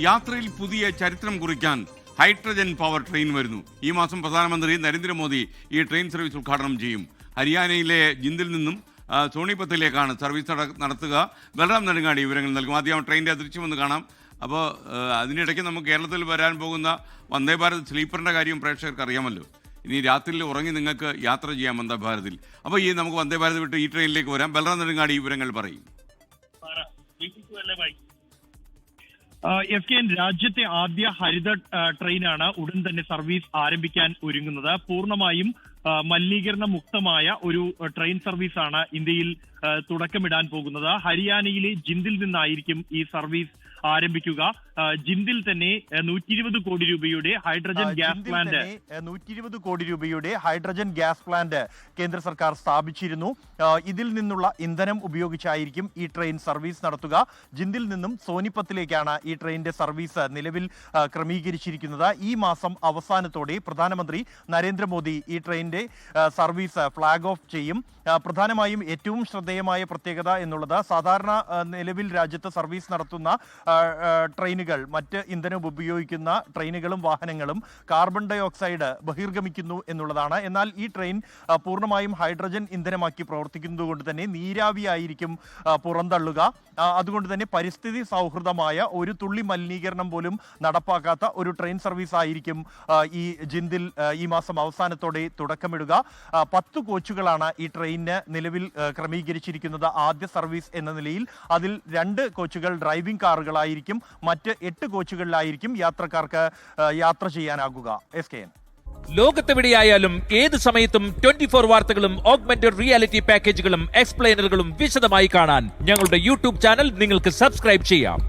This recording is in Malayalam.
യാത്രയിൽ പുതിയ ചരിത്രം കുറിക്കാൻ ഹൈഡ്രജൻ പവർ ട്രെയിൻ വരുന്നു. ഈ മാസം പ്രധാനമന്ത്രി നരേന്ദ്രമോദി ഈ ട്രെയിൻ സർവീസ് ഉദ്ഘാടനം ചെയ്യും. ഹരിയാനയിലെ ജിന്ദിൽ നിന്നും സോണിപത്തിലേക്കാണ് സർവീസ് നടത്തുക. ബലറാം നെടുങ്ങാടി വിവരങ്ങൾ നൽകും. ആദ്യം ട്രെയിനിൻ്റെ ദൃശ്യം ഒന്ന് കാണാം. അപ്പോൾ അതിനിടയ്ക്ക് നമുക്ക് കേരളത്തിൽ വരാൻ പോകുന്ന വന്ദേ ഭാരത് സ്ലീപ്പറിൻ്റെ കാര്യം പ്രേക്ഷകർക്ക് അറിയാമല്ലോ. ഇനി രാത്രിയിൽ ഉറങ്ങി നിങ്ങൾക്ക് യാത്ര ചെയ്യാം വന്ദേ ഭാരതിൽ. അപ്പോൾ നമുക്ക് വന്ദേ ഭാരത് വിട്ട് ഈ ട്രെയിനിലേക്ക് വരാം. ബലറാം നെടുങ്ങാടി വിവരങ്ങൾ പറയും. FKN രാജ്യത്തെ ആദ്യ ഹരിത ട്രെയിനാണ് ഉടൻ തന്നെ സർവീസ് ആരംഭിക്കാൻ ഒരുങ്ങുന്നത്. പൂർണ്ണമായും മലിനീകരണ മുക്തമായ ഒരു ട്രെയിൻ സർവീസാണ് ഇന്ത്യയിൽ തുടക്കമിടാൻ പോകുന്നത്. ഹരിയാനയിലെ ജിന്ദിൽ നിന്നായിരിക്കും ഈ സർവീസ് ആരംഭിക്കുക. ജിന്ദിൽ തന്നെ 120 കോടി രൂപയുടെ ഹൈഡ്രജൻ ഗ്യാസ് പ്ലാന്റ് 120 കോടി രൂപയുടെ ഹൈഡ്രജൻ ഗ്യാസ് പ്ലാന്റ് കേന്ദ്ര സർക്കാർ സ്ഥാപിച്ചിരുന്നു. ഇതിൽ നിന്നുള്ള ഇന്ധനം ഉപയോഗിച്ചായിരിക്കും ഈ ട്രെയിൻ സർവീസ് നടത്തുക. ജിന്ദിൽ നിന്നും സോനിപത്തിലേക്കാണ് ഈ ട്രെയിനിന്റെ സർവീസ് നിലവിൽ ക്രമീകരിച്ചിരിക്കുന്നത്. ഈ മാസം അവസാനത്തോടെ പ്രധാനമന്ത്രി നരേന്ദ്രമോദി ഈ ട്രെയിനിന്റെ സർവീസ് ഫ്ലാഗ് ഓഫ് ചെയ്യും. പ്രധാനമായും ഏറ്റവും ശ്രദ്ധേയമായ പ്രത്യേകത എന്നുള്ളത് സാധാരണ നിലവിൽ രാജ്യത്ത് സർവീസ് നടത്തുന്ന ട്രെയിനുകൾ, മറ്റ് ഇന്ധനം ഉപയോഗിക്കുന്ന ട്രെയിനുകളും വാഹനങ്ങളും കാർബൺ ഡൈ ഓക്സൈഡ് ബഹിർഗമിക്കുന്നു എന്നുള്ളതാണ്. എന്നാൽ ഈ ട്രെയിൻ പൂർണ്ണമായും ഹൈഡ്രജൻ ഇന്ധനമാക്കി പ്രവർത്തിക്കുന്നത് കൊണ്ട് തന്നെ നീരാവിയായിരിക്കും പുറന്തള്ളുക. അതുകൊണ്ട് തന്നെ പരിസ്ഥിതി സൗഹൃദമായ ഒരു തുള്ളി മലിനീകരണം പോലും നടപ്പാക്കാത്ത ഒരു ട്രെയിൻ സർവീസ് ആയിരിക്കും ഈ ജിന്ദിൽ ഈ മാസം അവസാനത്തോടെ തുടക്കമിടുക. 10 കോച്ചുകളാണ് ഈ ട്രെയിനിന് നിലവിൽ ക്രമീകരിച്ചിരിക്കുന്നത് ആദ്യ സർവീസ് എന്ന നിലയിൽ. അതിൽ 2 കോച്ചുകൾ ഡ്രൈവിംഗ് കാറുകളായിരിക്കും. മറ്റ് 8 കോച്ചുകളിലായിരിക്കും യാത്രക്കാർക്ക് യാത്ര ചെയ്യാനാകുക. SKN ലോകത്തെവിടെയായാലും ഏത് സമയത്തും 24 വാർത്തകളും ഓഗ്മെന്റഡ് റിയാലിറ്റി പാക്കേജുകളും എക്സ്പ്ലെയിനറുകളും വിശദമായി കാണാൻ ഞങ്ങളുടെ യൂട്യൂബ് ചാനൽ നിങ്ങൾക്ക് സബ്സ്ക്രൈബ് ചെയ്യാം.